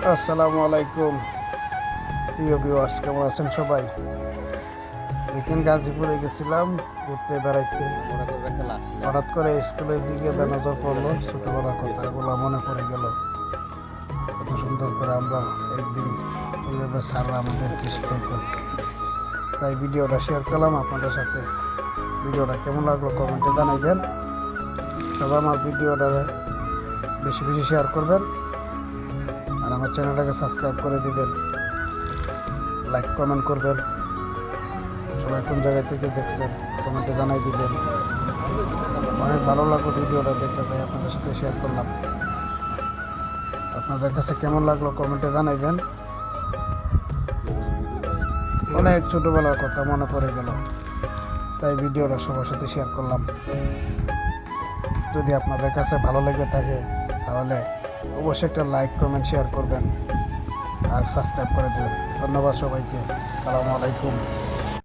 আসসালামু আলাইকুম প্রিয় ভিউয়ার্স, কেমন আছেন সবাই? দেখেন, গাজীপুরে গেছিলাম ঘুরতে বেড়াইতে। হঠাৎ করে স্কুলের দিকে নজর পড়লো, ছোটবেলার কথা এগুলো মনে পড়ে গেল। কত সুন্দর করে আমরা একদিন এইভাবে স্যাররা আমাদেরকে শিখাইতো। তাই ভিডিওটা শেয়ার করলাম আপনাদের সাথে। ভিডিওটা কেমন লাগলো কমেন্টে জানাইবেন। সবাই আমার ভিডিওটা বেশি বেশি শেয়ার করবেন আর আমার চ্যানেলটাকে সাবস্ক্রাইব করে দিবেন, লাইক কমেন্ট করবেন। সবাই কোন জায়গা থেকে দেখছেন কমেন্টে জানাই দিবেন। অনেক ভালো লাগলো ভিডিওটা দেখে, তাই আপনাদের সাথে শেয়ার করলাম। আপনাদের কাছে কেমন লাগলো কমেন্টে জানাইবেন। অনেক ছোটোবেলার কথা মনে পড়ে গেল, তাই ভিডিওটা সবার সাথে শেয়ার করলাম। যদি আপনাদের কাছে ভালো লেগে থাকে তাহলে অবশ্যই একটা লাইক কমেন্ট শেয়ার করবেন আর সাবস্ক্রাইব করে দেবেন। ধন্যবাদ সবাইকে। আসসালামু আলাইকুম।